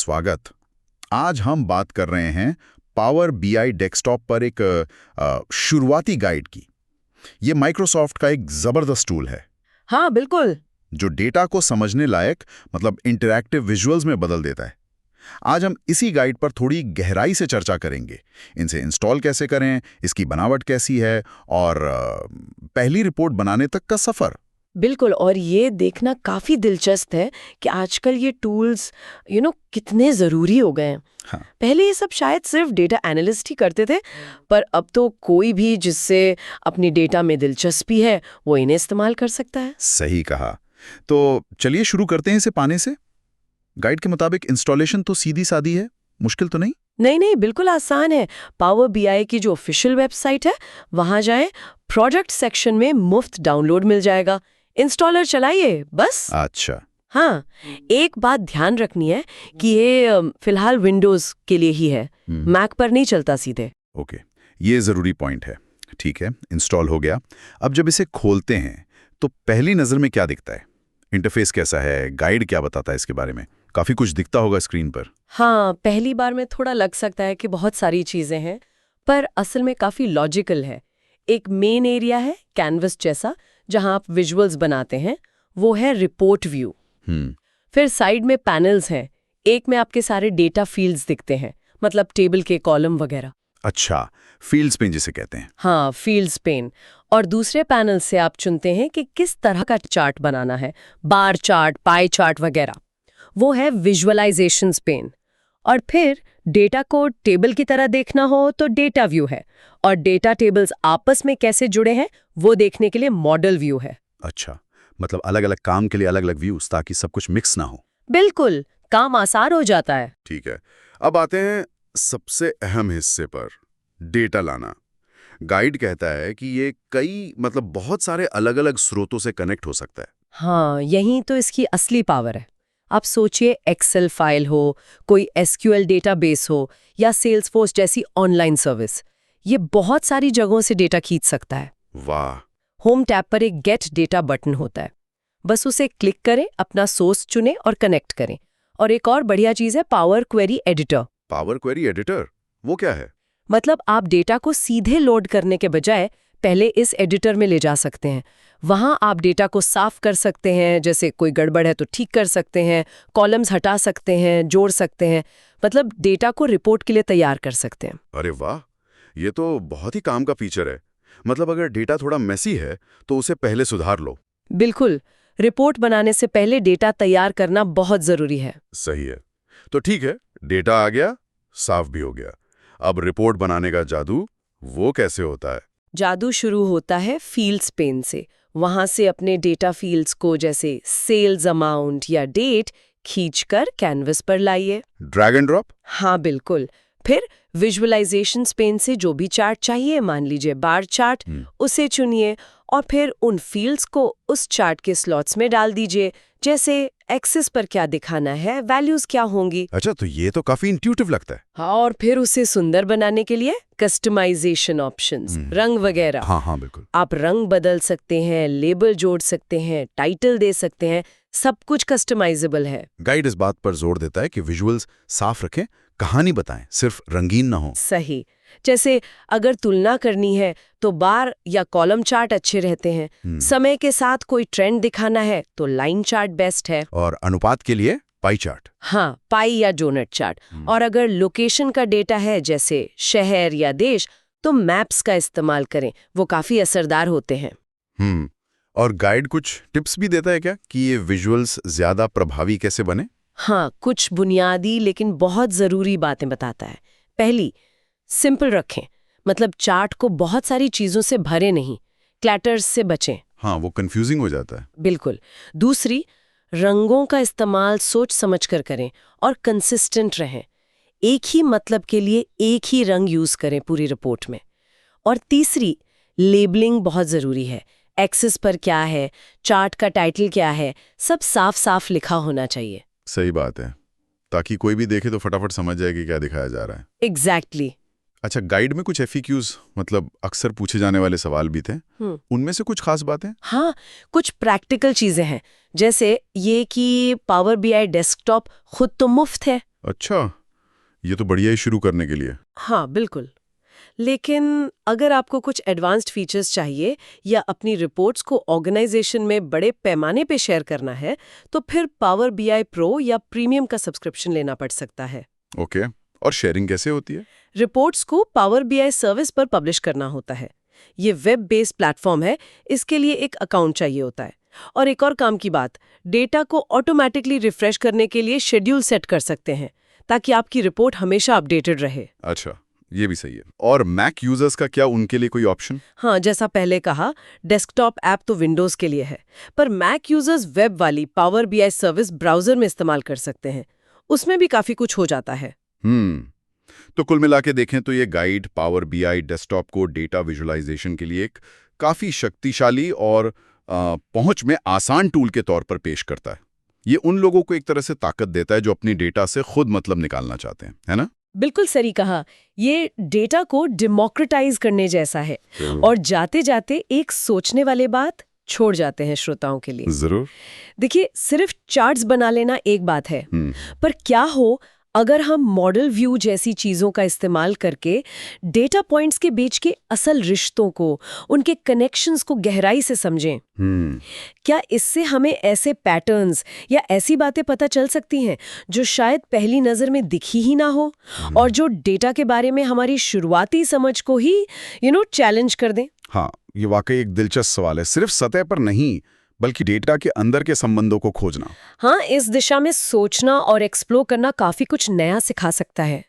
स्वागत। आज हम बात कर रहे हैं पावर बीआई डेस्कटॉप पर एक शुरुआती गाइड की। ये माइक्रोसॉफ्ट का एक जबरदस्त टूल है। हाँ बिल्कुल। जो डेटा को समझने लायक मतलब इंटरैक्टिव विजुअल्स में बदल देता है। आज हम इसी गाइड पर थोड़ी गहराई से चर्चा करेंगे। इनसे इंस्टॉल कैसे करें, इसकी बनावट कैसी है और पहली रिपोर्ट बनाने तक का सफर। बिल्कुल, और ये देखना काफी दिलचस्प है कि आजकल ये टूल्स कितने जरूरी हो गए हैं। हाँ। पहले ये सब शायद सिर्फ डेटा एनालिस्ट ही करते थे, पर अब तो कोई भी जिससे अपनी डेटा में दिलचस्पी है वो इन्हें इस्तेमाल कर सकता है। सही कहा। तो चलिए शुरू करते हैं इसे पाने से। गाइड के मुताबिक इंस्टॉलेशन तो सीधी सादी है, मुश्किल तो नहीं? नहीं, बिल्कुल आसान है। पावर बीआई की जो ऑफिशियल वेबसाइट है वहां जाएं, प्रोजेक्ट सेक्शन में मुफ्त डाउनलोड मिल जाएगा। इंस्टॉलर चलाइए बस। अच्छा। हाँ, एक बात ध्यान रखनी है कि ये फिलहाल विंडोज के लिए ही है, मैक पर नहीं चलता सीधे। ओके, ये जरूरी पॉइंट है। ठीक है, इंस्टॉल हो गया। अब जब इसे खोलते हैं तो पहली नजर में क्या दिखता है? इंटरफेस कैसा है? गाइड क्या बताता है इसके बारे में? काफी कुछ दिखता होगा स्क्रीन पर। हाँ, पहली बार में थोड़ा लग सकता है कि बहुत सारी चीजें हैं, पर असल में काफी लॉजिकल है। एक मेन एरिया है कैनवस जैसा, जहां आप विजुअल्स बनाते हैं, वो है रिपोर्ट व्यू। फिर साइड में पैनल्स हैं। एक में आपके सारे डेटा फील्ड्स दिखते हैं, मतलब टेबल के कॉलम वगैरह। अच्छा, फील्ड्स पेन जिसे कहते हैं। हाँ, फील्ड्स पेन। और दूसरे पैनल से आप चुनते हैं कि किस तरह का चार्ट बनाना है, बार चार्ट, पाई चार्ट वगैरह। वो है विजुअलाइजेशंस पेन। और फिर डेटा को टेबल की तरह देखना हो तो डेटा व्यू है, और डेटा टेबल्स आपस में कैसे जुड़े हैं वो देखने के लिए मॉडल व्यू है। अच्छा, मतलब अलग अलग काम के लिए अलग अलग व्यूज, ताकि सब कुछ मिक्स ना हो। बिल्कुल, काम आसान हो जाता है। ठीक है, अब आते हैं सबसे अहम हिस्से पर, डेटा लाना। गाइड कहता है कि ये कई बहुत सारे अलग अलग स्रोतों से कनेक्ट हो सकता है। हाँ, यही तो इसकी असली पावर है। आप सोचिए, एक्सेल फाइल हो, कोई एसक्यूएल डेटाबेस हो, या सेल्सफोर्स जैसी ऑनलाइन सर्विस, ये बहुत सारी जगहों से डेटा खींच सकता है। वाह। होम टैब पर एक गेट डेटा बटन होता है, बस उसे क्लिक करें, अपना सोर्स चुनें और कनेक्ट करें। और एक और बढ़िया चीज है power query editor. Power query editor, वो क्या है? मतलब आप डेटा को सीधे लोड करने के बजाय पहले इस एडिटर में ले जा सकते हैं। वहां आप डेटा को साफ कर सकते हैं, जैसे कोई गड़बड़ है तो ठीक कर सकते हैं, कॉलम्स हटा सकते हैं, जोड़ सकते हैं, मतलब डेटा को रिपोर्ट के लिए तैयार कर सकते हैं। अरे वाह, ये तो बहुत ही काम का फीचर है। मतलब अगर डेटा थोड़ा मेसी है तो उसे पहले सुधार लो। बिल्कुल, रिपोर्ट बनाने से पहले डेटा तैयार करना बहुत जरूरी है। सही है। तो ठीक है, डेटा आ गया, साफ भी हो गया। अब रिपोर्ट बनाने का जादू, वो कैसे होता है? जादू शुरू होता है फील्ड्स पेन से। वहां से अपने डेटा फील्ड्स को, जैसे सेल्स अमाउंट या डेट, खींचकर कैनवस पर लाइए। Drag and drop? हाँ बिल्कुल। फिर विजुअलाइजेशन पेन से जो भी चार्ट चाहिए, मान लीजिए बार चार्ट, उसे चुनिए और फिर उन फील्ड्स को उस चार्ट के स्लॉट्स में डाल दीजिए। जैसे एक्सेस पर क्या दिखाना है, वैल्यूज क्या होंगी। अच्छा, तो ये तो काफी इंट्यूटिव लगता है। हाँ, और फिर उसे सुंदर बनाने के लिए कस्टमाइजेशन ऑप्शंस, रंग वगैरह। हाँ बिल्कुल। आप रंग बदल सकते हैं, लेबल जोड़ सकते हैं, टाइटल दे सकते हैं, सब कुछ कस्टमाइजेबल है। गाइड इस बात पर जोर देता है कि विजुअल्स साफ रखें, कहानी बताएं, सिर्फ रंगीन ना हो। सही। जैसे अगर तुलना करनी है तो बार या कॉलम चार्ट अच्छे रहते हैं। समय के साथ कोई ट्रेंड दिखाना है तो लाइन चार्ट बेस्ट है। और अनुपात के लिए पाई चार्ट। हाँ, पाई या डोनट चार्ट। और अगर लोकेशन का डेटा है, जैसे शहर या देश, तो मैप्स का इस्तेमाल करें, वो काफी असरदार होते हैं। और गाइड कुछ टिप्स भी देता है क्या कि ये विजुअल्स ज्यादा प्रभावी कैसे बने? हाँ, कुछ बुनियादी लेकिन बहुत जरूरी बातें बताता है। पहली, सिंपल रखें, मतलब चार्ट को बहुत सारी चीजों से भरे नहीं, क्लैटर्स से बचें। हाँ, वो कंफ्यूजिंग हो जाता है। बिल्कुल। दूसरी, रंगों का इस्तेमाल सोच समझकर करें और कंसिस्टेंट रहें। एक ही मतलब के लिए एक ही रंग यूज करें पूरी रिपोर्ट में। और तीसरी, लेबलिंग बहुत जरूरी है। एक्सेस पर क्या है, चार्ट का टाइटल क्या है, सब साफ साफ लिखा होना चाहिए। सही बात है, ताकि कोई भी देखे तो फटाफट समझ जाए कि क्या दिखाया जा रहा है। एग्जैक्टली। अच्छा, गाइड में कुछ FAQs, मतलब अक्सर पूछे जाने वाले सवाल भी थे। उनमें से कुछ खास बातें? हाँ, कुछ प्रैक्टिकल चीजें हैं, जैसे ये कि पावर बीआई डेस्कटॉप खुद तो मुफ्त है। अच्छा, ये तो बढ़िया ही शुरू करने के लिए। हाँ बिल्कुल। लेकिन अगर आपको कुछ एडवांस्ड फीचर्स चाहिए या अपनी रिपोर्ट्स को ऑर्गेनाइजेशन में बड़े पैमाने पे शेयर करना है, तो फिर पावर बीआई प्रो या प्रीमियम का सब्सक्रिप्शन लेना पड़ सकता है। ओके, और शेयरिंग कैसे होती है? रिपोर्ट्स को पावर बीआई सर्विस पर पब्लिश करना होता है। ये वेब बेस्ड प्लेटफॉर्म है, इसके लिए एक अकाउंट चाहिए होता है। और एक और काम की बात, डेटा को ऑटोमेटिकली रिफ्रेश करने के लिए शेड्यूल सेट कर सकते हैं, ताकि आपकी रिपोर्ट हमेशा अपडेटेड रहे। अच्छा, ये भी सही है। और मैक यूजर्स का क्या, उनके लिए कोई ऑप्शन? हाँ, जैसा पहले कहा, डेस्कटॉप ऐप तो विंडोज के लिए है, पर मैक यूजर्स वेब वाली पावर बीआई सर्विस ब्राउजर में इस्तेमाल कर सकते हैं। उसमें भी काफी कुछ हो जाता है। तो कुल मिला के देखें तो ये गाइड पावर बीआई डेस्कटॉप को डेटा विजुअलाइजेशन के लिए एक काफी शक्तिशाली और पहुंच में आसान टूल के तौर पर पेश करता है। ये उन लोगों को एक तरह से ताकत देता है जो अपनी डेटा से खुद मतलब निकालना चाहते हैं, है ना? बिल्कुल सही कहा। ये डेटा को डेमोक्रेटाइज करने जैसा है। और जाते जाते एक सोचने वाले बात छोड़ जाते हैं श्रोताओं के लिए। जरूर। देखिए, सिर्फ चार्ट्स बना लेना एक बात है, पर क्या हो अगर हम मॉडल व्यू जैसी चीजों का इस्तेमाल करके डेटा पॉइंट्स के बीच के असल रिश्तों को, उनके कनेक्शंस को गहराई से समझें? क्या इससे हमें ऐसे पैटर्न्स या ऐसी बातें पता चल सकती हैं जो शायद पहली नजर में दिखी ही ना हो, और जो डेटा के बारे में हमारी शुरुआती समझ को ही चैलेंज कर दें? हाँ, ये वाकई एक दिलचस्प सवाल है। सिर्फ सतह पर नहीं, बल्कि डेटा के अंदर के संबंधों को खोजना। हाँ, इस दिशा में सोचना और एक्सप्लोर करना काफी कुछ नया सिखा सकता है।